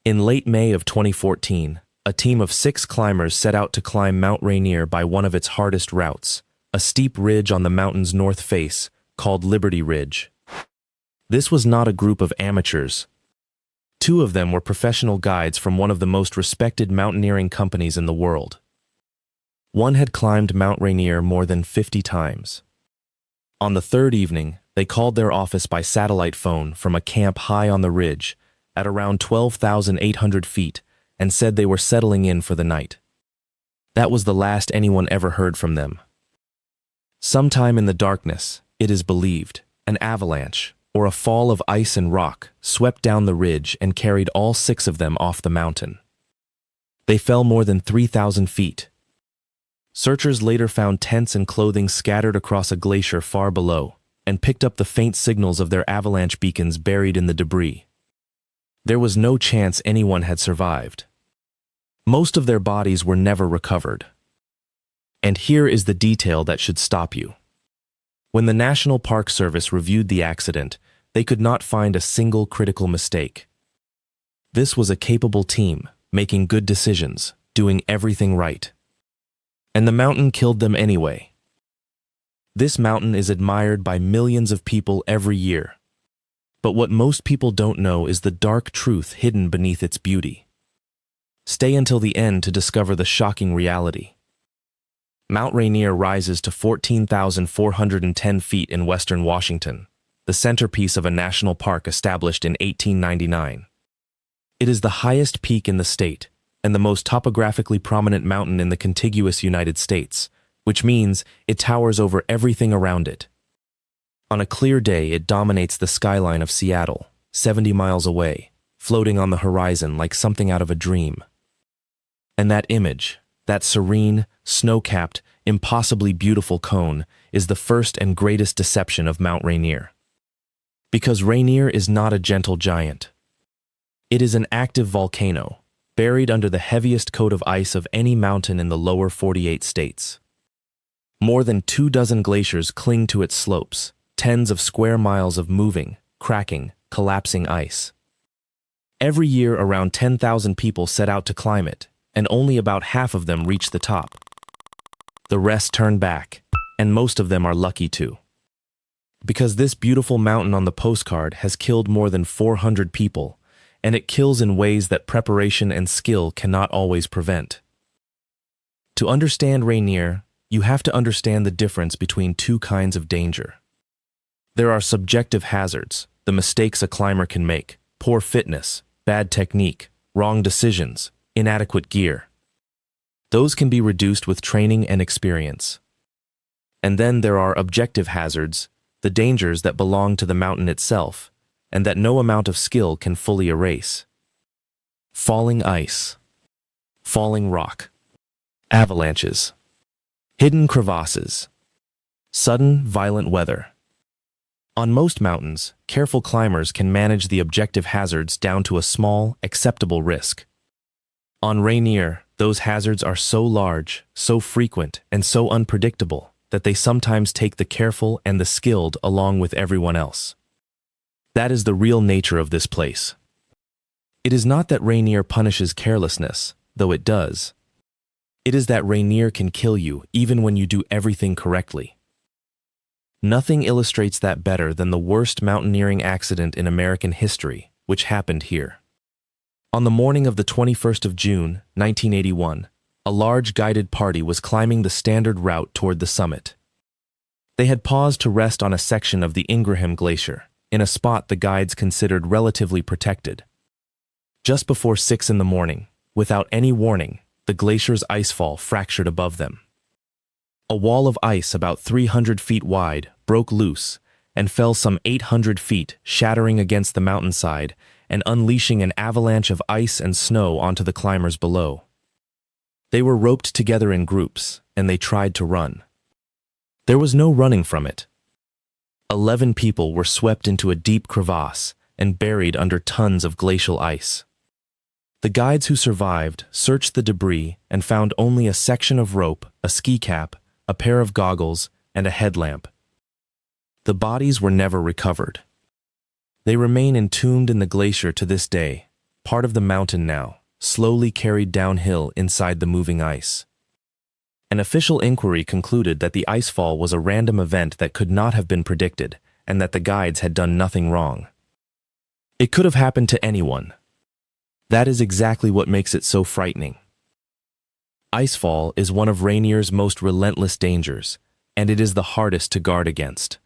In late May of 2014, a team of 6 climbers set out to climb Mount Rainier by one of its hardest routes, a steep ridge on the mountain's north face called Liberty Ridge. This was not a group of amateurs. 2 of them were professional guides from one of the most respected mountaineering companies in the world. One had climbed Mount Rainier more than 50 times. On the 3rd evening, they called their office by satellite phone from a camp high on the ridge at around 12,800 feet and said they were settling in for the night. That was the last anyone ever heard from them. Sometime in the darkness, it is believed, an avalanche, or a fall of ice and rock, swept down the ridge and carried all 6 of them off the mountain. They fell more than 3,000 feet. Searchers later found tents and clothing scattered across a glacier far below, and picked up the faint signals of their avalanche beacons buried in the debris. There was no chance anyone had survived. Most of their bodies were never recovered. And here is the detail that should stop you. When the National Park Service reviewed the accident, they could not find a single critical mistake. This was a capable team, making good decisions, doing everything right. And the mountain killed them anyway. This mountain is admired by millions of people every year. But what most people don't know is the dark truth hidden beneath its beauty. Stay until the end to discover the shocking reality. Mount Rainier rises to 14,410 feet in western Washington, the centerpiece of a national park established in 1899. It is the highest peak in the state and the most topographically prominent mountain in the contiguous United States, which means it towers over everything around it. On a clear day, it dominates the skyline of Seattle, 70 miles away, floating on the horizon like something out of a dream. And that image, that serene, snow-capped, impossibly beautiful cone, is the first and greatest deception of Mount Rainier. Because Rainier is not a gentle giant. It is an active volcano, buried under the heaviest coat of ice of any mountain in the lower 48 states. More than 24 glaciers cling to its slopes, tens of square miles of moving, cracking, collapsing ice. Every year, around 10,000 people set out to climb it, and only about half of them reach the top. The rest turn back, and most of them are lucky to. Because this beautiful mountain on the postcard has killed more than 400 people, and it kills in ways that preparation and skill cannot always prevent. To understand Rainier, you have to understand the difference between 2 kinds of danger. There are subjective hazards, the mistakes a climber can make, poor fitness, bad technique, wrong decisions, inadequate gear. Those can be reduced with training and experience. And then there are objective hazards, the dangers that belong to the mountain itself, and that no amount of skill can fully erase. Falling ice, falling rock, avalanches, hidden crevasses, sudden, violent weather. On most mountains, careful climbers can manage the objective hazards down to a small, acceptable risk. On Rainier, those hazards are so large, so frequent, and so unpredictable that they sometimes take the careful and the skilled along with everyone else. That is the real nature of this place. It is not that Rainier punishes carelessness, though it does. It is that Rainier can kill you even when you do everything correctly. Nothing illustrates that better than the worst mountaineering accident in American history, which happened here. On the morning of the 21st of June, 1981, a large guided party was climbing the standard route toward the summit. They had paused to rest on a section of the Ingraham Glacier, in a spot the guides considered relatively protected. Just before 6 in the morning, without any warning, the glacier's icefall fractured above them. A wall of ice about 300 feet wide broke loose and fell some 800 feet, shattering against the mountainside and unleashing an avalanche of ice and snow onto the climbers below. They were roped together in groups, and they tried to run. There was no running from it. 11 people were swept into a deep crevasse and buried under tons of glacial ice. The guides who survived searched the debris and found only a section of rope, a ski cap, a pair of goggles, and a headlamp. The bodies were never recovered. They remain entombed in the glacier to this day, part of the mountain now, slowly carried downhill inside the moving ice. An official inquiry concluded that the icefall was a random event that could not have been predicted, and that the guides had done nothing wrong. It could have happened to anyone. That is exactly what makes it so frightening. Icefall is one of Rainier's most relentless dangers, and it is the hardest to guard against.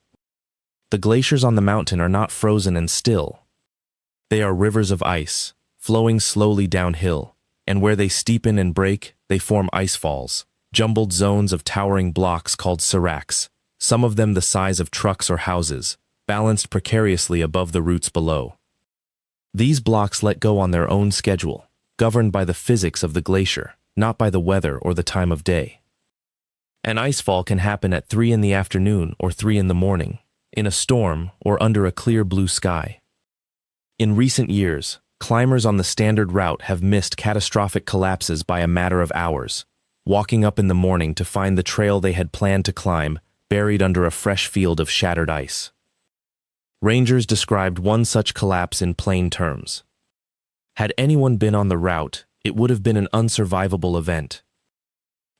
The glaciers on the mountain are not frozen and still. They are rivers of ice, flowing slowly downhill, and where they steepen and break, they form icefalls, jumbled zones of towering blocks called seracs, some of them the size of trucks or houses, balanced precariously above the roots below. These blocks let go on their own schedule, governed by the physics of the glacier, not by the weather or the time of day. An icefall can happen at 3 in the afternoon or 3 in the morning, in a storm or under a clear blue sky. In recent years, climbers on the standard route have missed catastrophic collapses by a matter of hours, walking up in the morning to find the trail they had planned to climb buried under a fresh field of shattered ice. Rangers described one such collapse in plain terms. Had anyone been on the route, it would have been an unsurvivable event.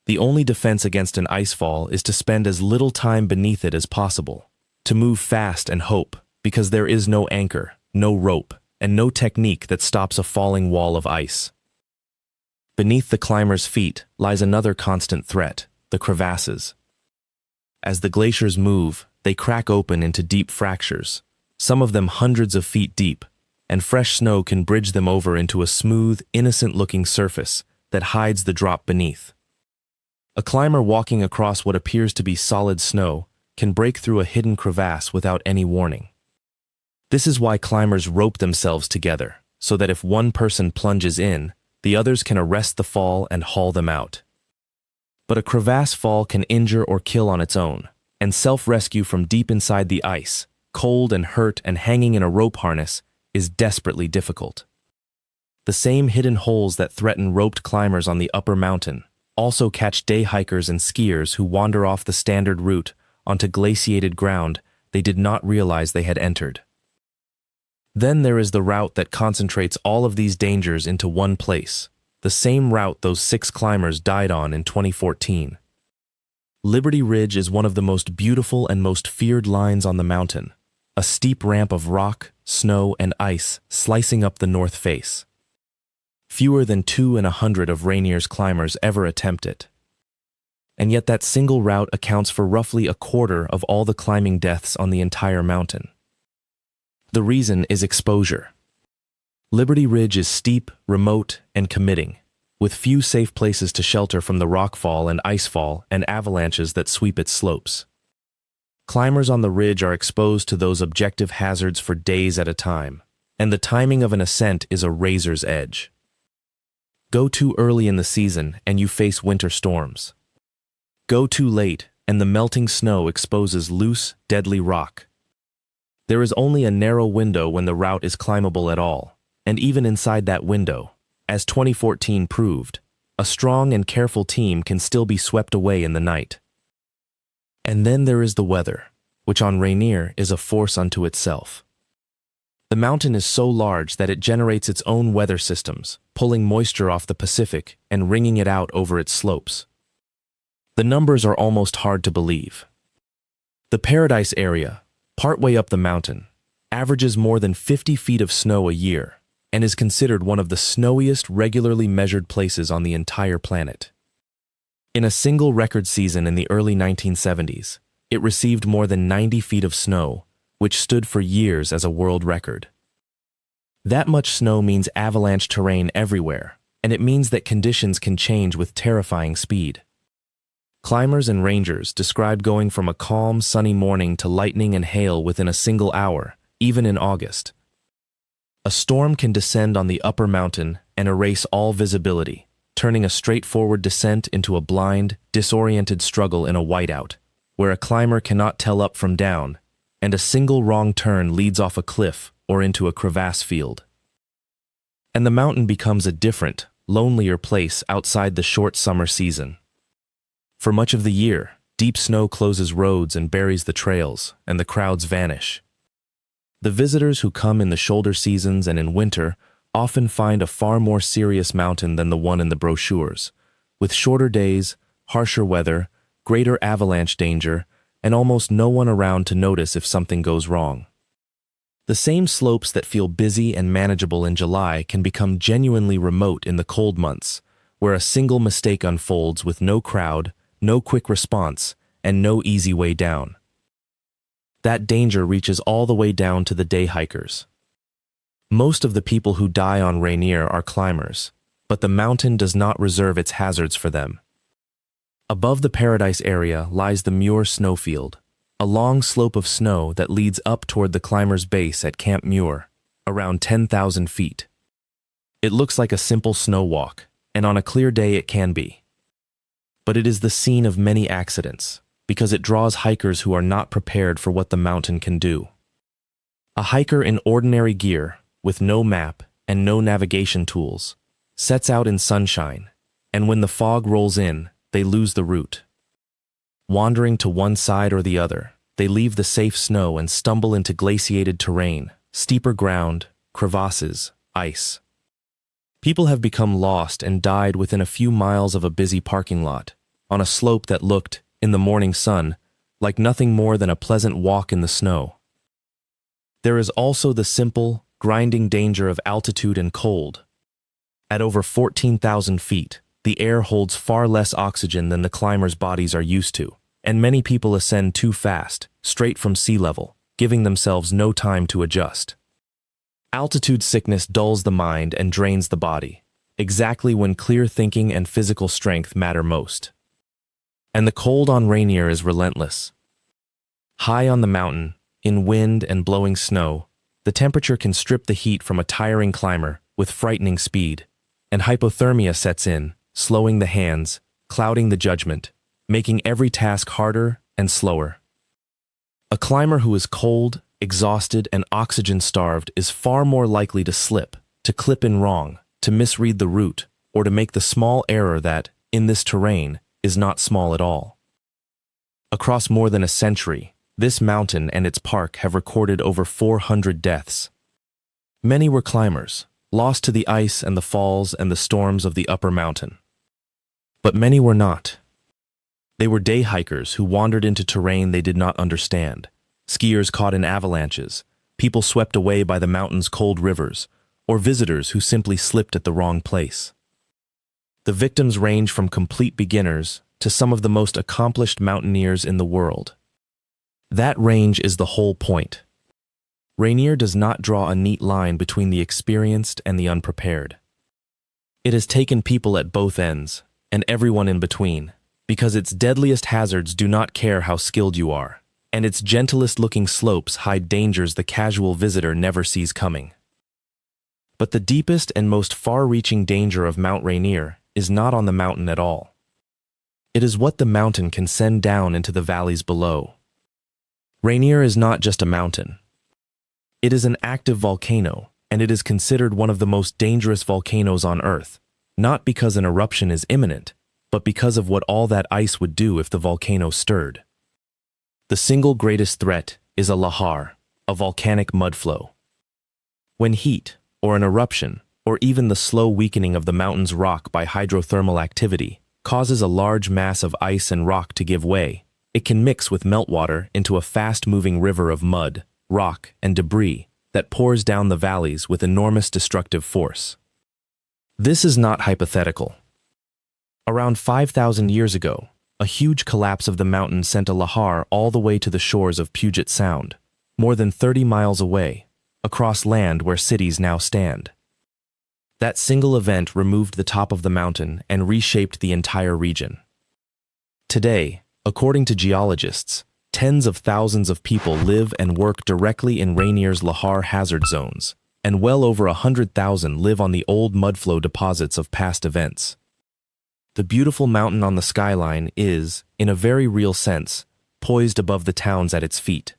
The only defense against an icefall is to spend as little time beneath it as possible, to move fast and hope, because there is no anchor, no rope, and no technique that stops a falling wall of ice. Beneath the climber's feet lies another constant threat, the crevasses. As the glaciers move, they crack open into deep fractures, some of them hundreds of feet deep, and fresh snow can bridge them over into a smooth, innocent-looking surface that hides the drop beneath. A climber walking across what appears to be solid snow can break through a hidden crevasse without any warning. This is why climbers rope themselves together, so that if one person plunges in, the others can arrest the fall and haul them out. But a crevasse fall can injure or kill on its own, and self-rescue from deep inside the ice, cold and hurt and hanging in a rope harness, is desperately difficult. The same hidden holes that threaten roped climbers on the upper mountain also catch day hikers and skiers who wander off the standard route onto glaciated ground they did not realize they had entered. Then there is the route that concentrates all of these dangers into one place, the same route those 6 climbers died on in 2014. Liberty Ridge is one of the most beautiful and most feared lines on the mountain, a steep ramp of rock, snow, and ice slicing up the north face. Fewer than 2 in 100 of Rainier's climbers ever attempt it. And yet that single route accounts for roughly a quarter of all the climbing deaths on the entire mountain. The reason is exposure. Liberty Ridge is steep, remote, and committing, with few safe places to shelter from the rockfall and icefall and avalanches that sweep its slopes. Climbers on the ridge are exposed to those objective hazards for days at a time, and the timing of an ascent is a razor's edge. Go too early in the season and you face winter storms. Go too late and the melting snow exposes loose, deadly rock. There is only a narrow window when the route is climbable at all, and even inside that window, as 2014 proved, a strong and careful team can still be swept away in the night. And then there is the weather, which on Rainier is a force unto itself. The mountain is so large that it generates its own weather systems, pulling moisture off the Pacific and wringing it out over its slopes. The numbers are almost hard to believe. The Paradise area, partway up the mountain, averages more than 50 feet of snow a year and is considered one of the snowiest regularly measured places on the entire planet. In a single record season in the early 1970s, it received more than 90 feet of snow, which stood for years as a world record. That much snow means avalanche terrain everywhere, and it means that conditions can change with terrifying speed. Climbers and rangers describe going from a calm, sunny morning to lightning and hail within a single hour, even in August. A storm can descend on the upper mountain and erase all visibility, turning a straightforward descent into a blind, disoriented struggle in a whiteout, where a climber cannot tell up from down, and a single wrong turn leads off a cliff or into a crevasse field. And the mountain becomes a different, lonelier place outside the short summer season. For much of the year, deep snow closes roads and buries the trails, and the crowds vanish. The visitors who come in the shoulder seasons and in winter often find a far more serious mountain than the one in the brochures, with shorter days, harsher weather, greater avalanche danger, and almost no one around to notice if something goes wrong. The same slopes that feel busy and manageable in July can become genuinely remote in the cold months, where a single mistake unfolds with no crowd, no quick response, and no easy way down. That danger reaches all the way down to the day hikers. Most of the people who die on Rainier are climbers, but the mountain does not reserve its hazards for them. Above the Paradise area lies the Muir snowfield, a long slope of snow that leads up toward the climber's base at Camp Muir, around 10,000 feet. It looks like a simple snow walk, and on a clear day it can be. But it is the scene of many accidents, because it draws hikers who are not prepared for what the mountain can do. A hiker in ordinary gear, with no map and no navigation tools, sets out in sunshine, and when the fog rolls in, they lose the route. Wandering to one side or the other, they leave the safe snow and stumble into glaciated terrain, steeper ground, crevasses, ice. People have become lost and died within a few miles of a busy parking lot, on a slope that looked, in the morning sun, like nothing more than a pleasant walk in the snow. There is also the simple, grinding danger of altitude and cold. At over 14,000 feet, the air holds far less oxygen than the climbers' bodies are used to, and many people ascend too fast, straight from sea level, giving themselves no time to adjust. Altitude sickness dulls the mind and drains the body, exactly when clear thinking and physical strength matter most. And the cold on Rainier is relentless. High on the mountain, in wind and blowing snow, the temperature can strip the heat from a tiring climber with frightening speed, and hypothermia sets in, slowing the hands, clouding the judgment, making every task harder and slower. A climber who is cold, exhausted, and oxygen-starved is far more likely to slip, to clip in wrong, to misread the route, or to make the small error that, in this terrain, is not small at all. Across more than a century, this mountain and its park have recorded over 400 deaths. Many were climbers, lost to the ice and the falls and the storms of the upper mountain. But many were not. They were day hikers who wandered into terrain they did not understand, skiers caught in avalanches, people swept away by the mountain's cold rivers, or visitors who simply slipped at the wrong place. The victims range from complete beginners to some of the most accomplished mountaineers in the world. That range is the whole point. Rainier does not draw a neat line between the experienced and the unprepared. It has taken people at both ends, and everyone in between, because its deadliest hazards do not care how skilled you are, and its gentlest-looking slopes hide dangers the casual visitor never sees coming. But the deepest and most far-reaching danger of Mount Rainier is not on the mountain at all. It is what the mountain can send down into the valleys below. Rainier is not just a mountain. It is an active volcano, and it is considered one of the most dangerous volcanoes on Earth, not because an eruption is imminent, but because of what all that ice would do if the volcano stirred. The single greatest threat is a lahar, a volcanic mudflow. When heat, or an eruption, or even the slow weakening of the mountain's rock by hydrothermal activity, causes a large mass of ice and rock to give way, it can mix with meltwater into a fast-moving river of mud, rock, and debris that pours down the valleys with enormous destructive force. This is not hypothetical. Around 5,000 years ago, a huge collapse of the mountain sent a lahar all the way to the shores of Puget Sound, more than 30 miles away, across land where cities now stand. That single event removed the top of the mountain and reshaped the entire region. Today, according to geologists, tens of thousands of people live and work directly in Rainier's lahar hazard zones, and well over 100,000 live on the old mudflow deposits of past events. The beautiful mountain on the skyline is, in a very real sense, poised above the towns at its feet.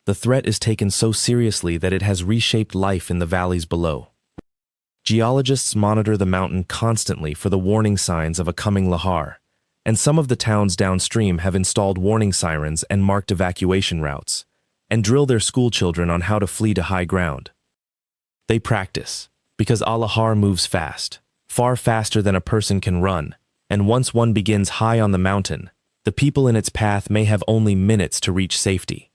The threat is taken so seriously that it has reshaped life in the valleys below. Geologists monitor the mountain constantly for the warning signs of a coming lahar, and some of the towns downstream have installed warning sirens and marked evacuation routes, and drill their school children on how to flee to high ground. They practice, because Alahar moves fast, far faster than a person can run, and once one begins high on the mountain, the people in its path may have only minutes to reach safety.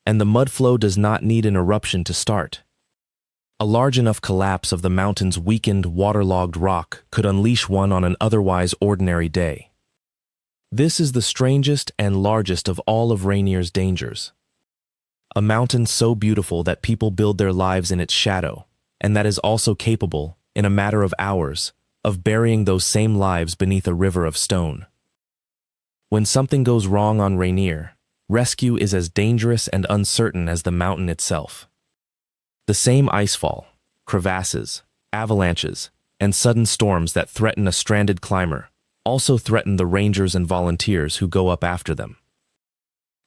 And the mud flow does not need an eruption to start. A large enough collapse of the mountain's weakened, waterlogged rock could unleash one on an otherwise ordinary day. This is the strangest and largest of all of Rainier's dangers. A mountain so beautiful that people build their lives in its shadow, and that is also capable, in a matter of hours, of burying those same lives beneath a river of stone. When something goes wrong on Rainier, rescue is as dangerous and uncertain as the mountain itself. The same icefall, crevasses, avalanches, and sudden storms that threaten a stranded climber also threaten the rangers and volunteers who go up after them.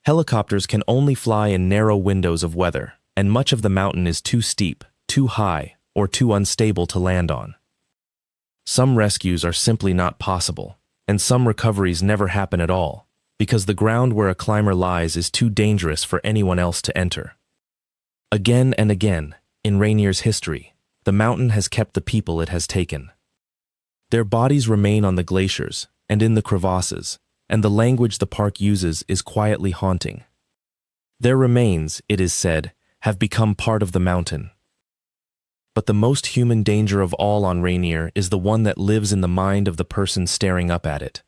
Helicopters can only fly in narrow windows of weather, and much of the mountain is too steep, too high, or too unstable to land on. Some rescues are simply not possible, and some recoveries never happen at all, because the ground where a climber lies is too dangerous for anyone else to enter. Again and again, in Rainier's history, the mountain has kept the people it has taken. Their bodies remain on the glaciers and in the crevasses, and the language the park uses is quietly haunting. Their remains, it is said, have become part of the mountain. But the most human danger of all on Rainier is the one that lives in the mind of the person staring up at it.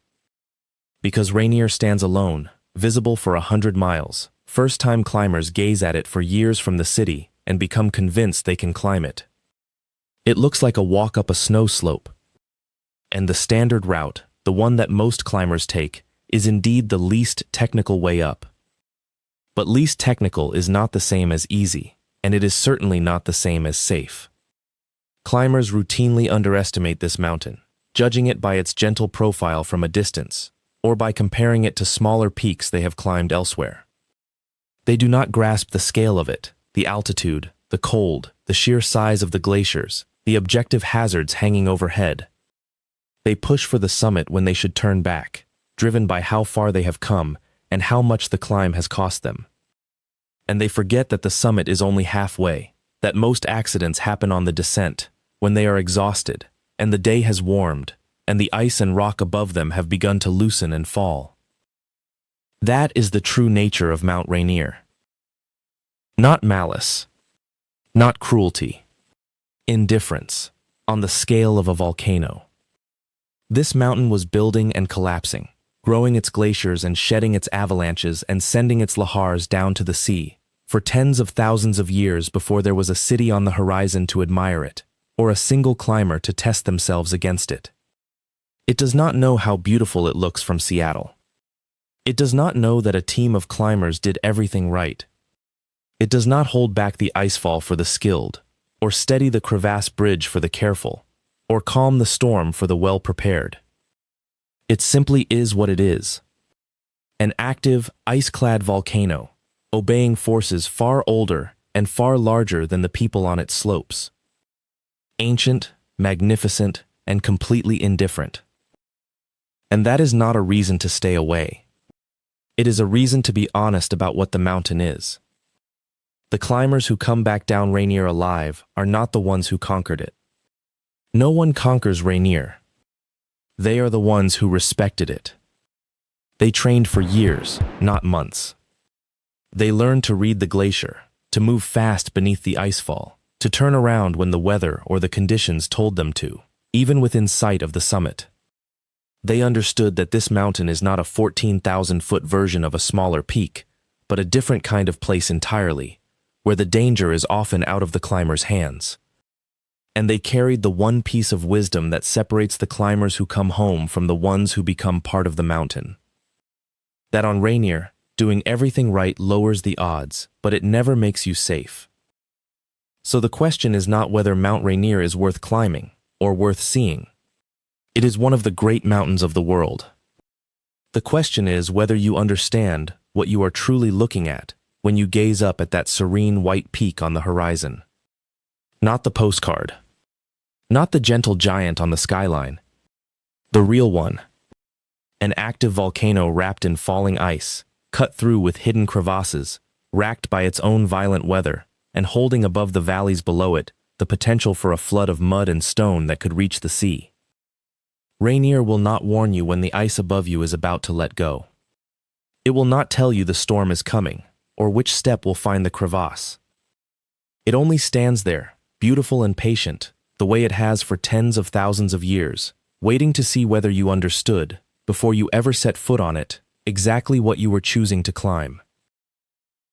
Because Rainier stands alone, visible for 100 miles, first-time climbers gaze at it for years from the city and become convinced they can climb it. It looks like a walk up a snow slope. And the standard route, the one that most climbers take, is indeed the least technical way up. But least technical is not the same as easy, and it is certainly not the same as safe. Climbers routinely underestimate this mountain, judging it by its gentle profile from a distance, or by comparing it to smaller peaks they have climbed elsewhere. They do not grasp the scale of it, the altitude, the cold, the sheer size of the glaciers, the objective hazards hanging overhead. They push for the summit when they should turn back, driven by how far they have come and how much the climb has cost them. And they forget that the summit is only halfway, that most accidents happen on the descent, when they are exhausted, and the day has warmed, and the ice and rock above them have begun to loosen and fall. That is the true nature of Mount Rainier. Not malice, not cruelty, indifference, on the scale of a volcano. This mountain was building and collapsing, growing its glaciers and shedding its avalanches and sending its lahars down to the sea, for tens of thousands of years before there was a city on the horizon to admire it, or a single climber to test themselves against it. It does not know how beautiful it looks from Seattle. It does not know that a team of climbers did everything right. It does not hold back the icefall for the skilled, or steady the crevasse bridge for the careful, or calm the storm for the well-prepared. It simply is what it is. An active, ice-clad volcano, obeying forces far older and far larger than the people on its slopes. Ancient, magnificent, and completely indifferent. And that is not a reason to stay away. It is a reason to be honest about what the mountain is. The climbers who come back down Rainier alive are not the ones who conquered it. No one conquers Rainier. They are the ones who respected it. They trained for years, not months. They learned to read the glacier, to move fast beneath the icefall, to turn around when the weather or the conditions told them to, even within sight of the summit. They understood that this mountain is not a 14,000-foot version of a smaller peak, but a different kind of place entirely, where the danger is often out of the climber's hands. And they carried the one piece of wisdom that separates the climbers who come home from the ones who become part of the mountain. That on Rainier, doing everything right lowers the odds, but it never makes you safe. So the question is not whether Mount Rainier is worth climbing or worth seeing. It is one of the great mountains of the world. The question is whether you understand what you are truly looking at when you gaze up at that serene white peak on the horizon. Not the postcard. Not the gentle giant on the skyline. The real one. An active volcano wrapped in falling ice, cut through with hidden crevasses, racked by its own violent weather, and holding above the valleys below it the potential for a flood of mud and stone that could reach the sea. Rainier will not warn you when the ice above you is about to let go. It will not tell you the storm is coming, or which step will find the crevasse. It only stands there, beautiful and patient, the way it has for tens of thousands of years, waiting to see whether you understood, before you ever set foot on it, exactly what you were choosing to climb.